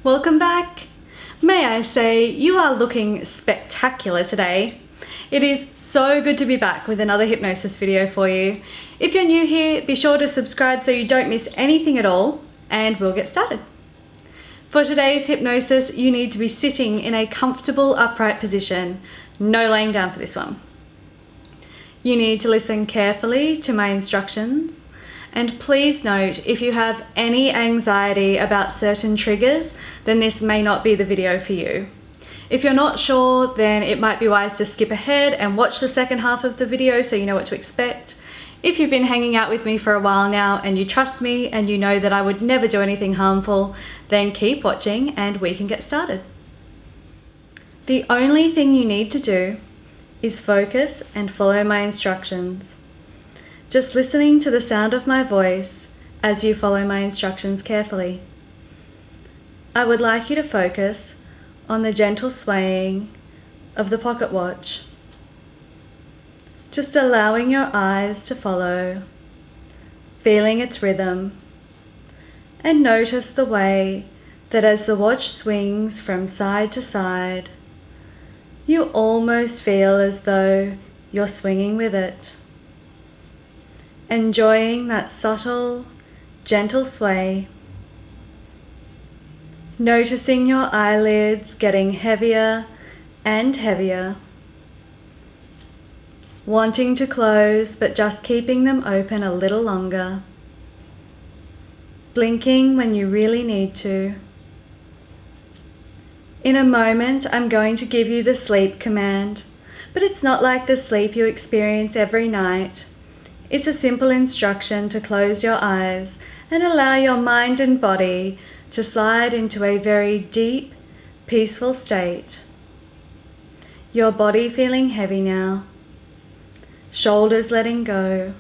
Welcome back. May I say, you are looking spectacular today. It is so good to be back with another hypnosis video for you. If you're new here, be sure to subscribe so you don't miss anything at all, and we'll get started. For today's hypnosis, you need to be sitting in a comfortable upright position. No laying down for this one. You need to listen carefully to my instructions. And please note, if you have any anxiety about certain triggers, then this may not be the video for you. If you're not sure, then it might be wise to skip ahead and watch the second half of the video so you know what to expect. If you've been hanging out with me for a while now and you trust me and you know that I would never do anything harmful, then keep watching and we can get started. The only thing you need to do is focus and follow my instructions. Just listening to the sound of my voice as you follow my instructions carefully. I would like you to focus on the gentle swaying of the pocket watch. Just allowing your eyes to follow, feeling its rhythm, and notice the way that as the watch swings from side to side, you almost feel as though you're swinging with it. Enjoying that subtle, gentle sway. Noticing your eyelids getting heavier and heavier. Wanting to close, but just keeping them open a little longer. Blinking when you really need to. In a moment, I'm going to give you the sleep command, but it's not like the sleep you experience every night. It's a simple instruction to close your eyes and allow your mind and body to slide into a very deep, peaceful state. Your body feeling heavy now, shoulders letting go,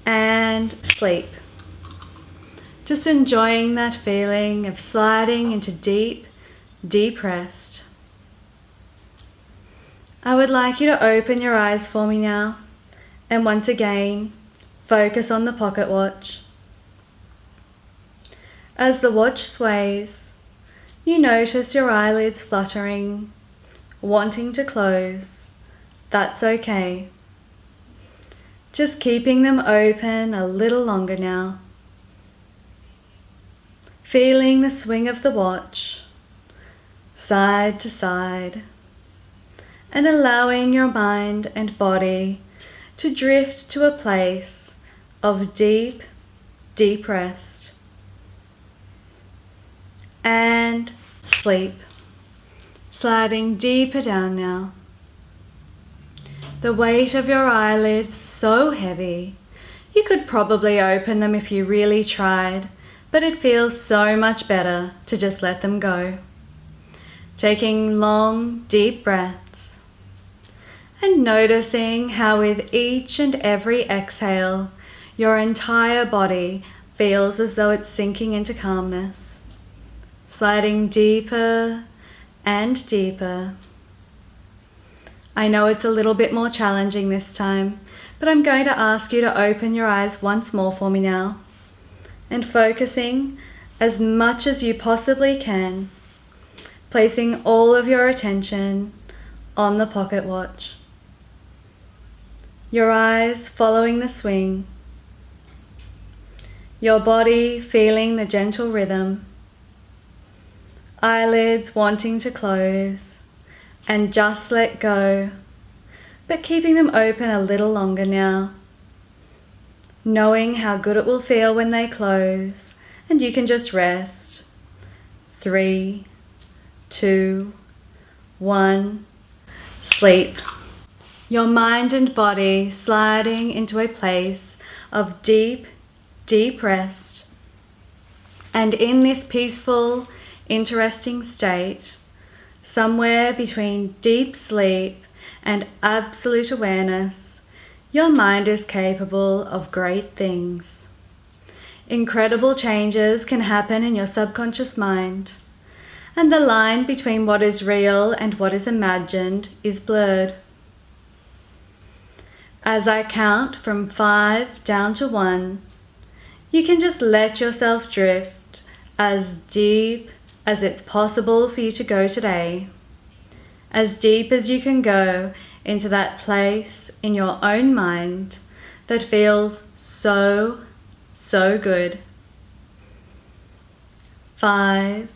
and sleep. Just enjoying that feeling of sliding into deep, deep rest. I would like you to open your eyes for me now. And once again, focus on the pocket watch. As the watch sways, you notice your eyelids fluttering, wanting to close. That's okay. Just keeping them open a little longer now. Feeling the swing of the watch, side to side, and allowing your mind and body to drift to a place of deep, deep rest. And sleep, sliding deeper down now. The weight of your eyelids so heavy, you could probably open them if you really tried, but it feels so much better to just let them go. Taking long, deep breaths. And noticing how with each and every exhale, your entire body feels as though it's sinking into calmness, sliding deeper and deeper. I know it's a little bit more challenging this time, but I'm going to ask you to open your eyes once more for me now, and focusing as much as you possibly can, placing all of your attention on the pocket watch. Your eyes following the swing, your body feeling the gentle rhythm, eyelids wanting to close and just let go, but keeping them open a little longer now, knowing how good it will feel when they close and you can just rest. 3, 2, 1, sleep. Your mind and body sliding into a place of deep, deep rest. And in this peaceful, interesting state, somewhere between deep sleep and absolute awareness, your mind is capable of great things. Incredible changes can happen in your subconscious mind, and the line between what is real and what is imagined is blurred. As I count from 5 down to 1, you can just let yourself drift as deep, as it's possible for you to go today, as deep as you can go into that place in your own mind that feels so, so good. 5,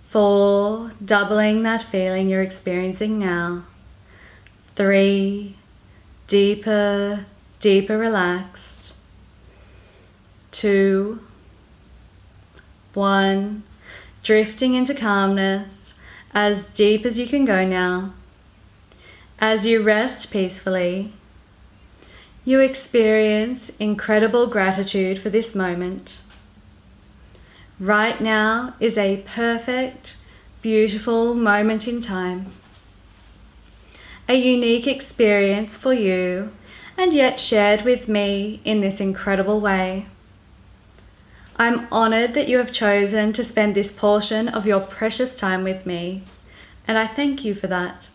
4, doubling that feeling you're experiencing now. 3, deeper, deeper relaxed. 2, 1, drifting into calmness as deep as you can go now. As you rest peacefully, you experience incredible gratitude for this moment. Right now is a perfect, beautiful moment in time. A unique experience for you, and yet shared with me in this incredible way. I'm honored that you have chosen to spend this portion of your precious time with me, and I thank you for that.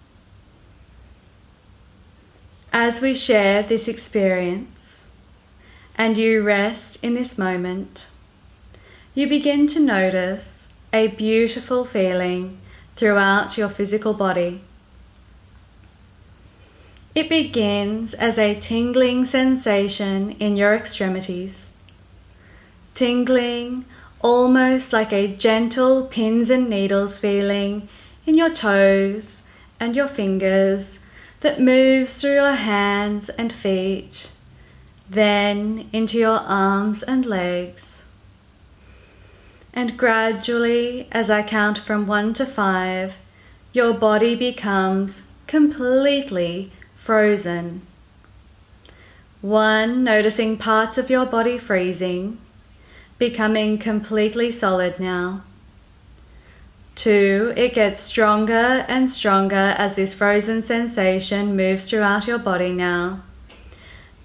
As we share this experience, and you rest in this moment, you begin to notice a beautiful feeling throughout your physical body. It begins as a tingling sensation in your extremities. Tingling almost like a gentle pins and needles feeling in your toes and your fingers that moves through your hands and feet, then into your arms and legs. And gradually, as I count from 1 to 5, your body becomes completely frozen. 1, noticing parts of your body freezing, becoming completely solid now. 2, it gets stronger and stronger as this frozen sensation moves throughout your body now.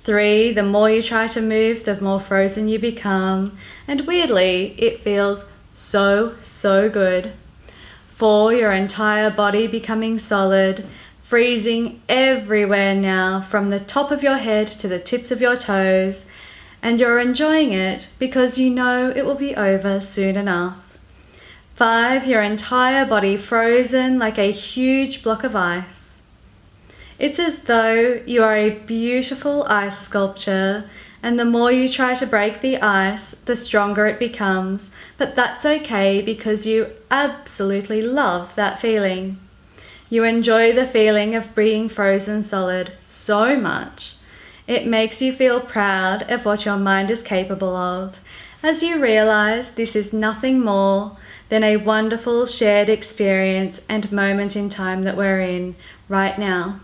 3, the more you try to move, the more frozen you become, and weirdly, it feels so, so good. 4, your entire body becoming solid, freezing everywhere now, from the top of your head to the tips of your toes, and you're enjoying it because you know it will be over soon enough. 5, your entire body frozen like a huge block of ice. It's as though you are a beautiful ice sculpture, and the more you try to break the ice, the stronger it becomes, but that's okay because you absolutely love that feeling. You enjoy the feeling of being frozen solid so much. It makes you feel proud of what your mind is capable of, as you realize this is nothing more than a wonderful shared experience and moment in time that we're in right now.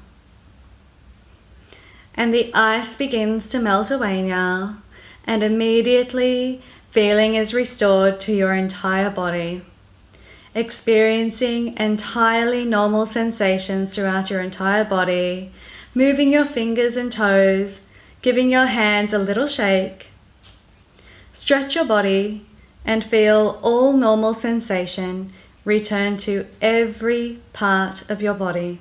And the ice begins to melt away now, and immediately feeling is restored to your entire body, experiencing entirely normal sensations throughout your entire body, moving your fingers and toes, giving your hands a little shake. Stretch your body and feel all normal sensation return to every part of your body.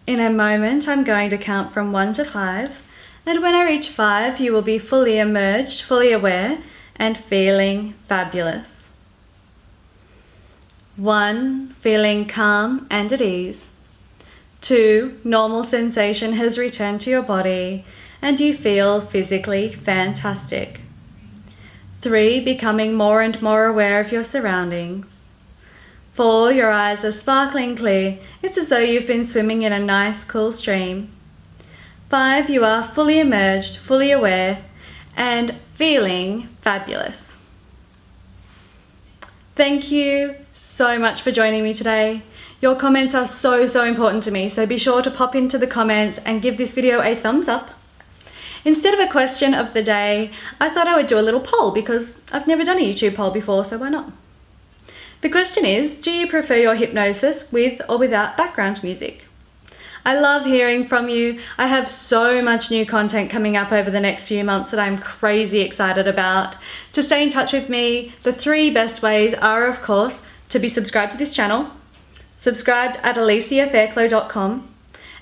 In a moment, I'm going to count from 1 to 5, and when I reach 5, you will be fully immersed, fully aware, and feeling fabulous. 1, feeling calm and at ease. 2, normal sensation has returned to your body, and you feel physically fantastic. 3, becoming more and more aware of your surroundings. 4, your eyes are sparkling clear. It's as though you've been swimming in a nice, cool stream. 5, you are fully immersed, fully aware, and feeling fabulous. Thank you so much for joining me today. Your comments are so, so important to me, so be sure to pop into the comments and give this video a thumbs up. Instead of a question of the day, I thought I would do a little poll because I've never done a YouTube poll before, so why not? The question is, do you prefer your hypnosis with or without background music? I love hearing from you. I have so much new content coming up over the next few months that I'm crazy excited about. To stay in touch with me, the 3 best ways are, of course, to be subscribed to this channel, subscribed at aliciafairclough.com,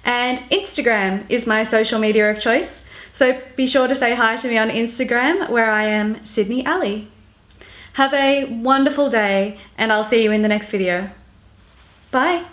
and Instagram is my social media of choice. So be sure to say hi to me on Instagram, where I am Sydney Ali. Have a wonderful day, and I'll see you in the next video. Bye.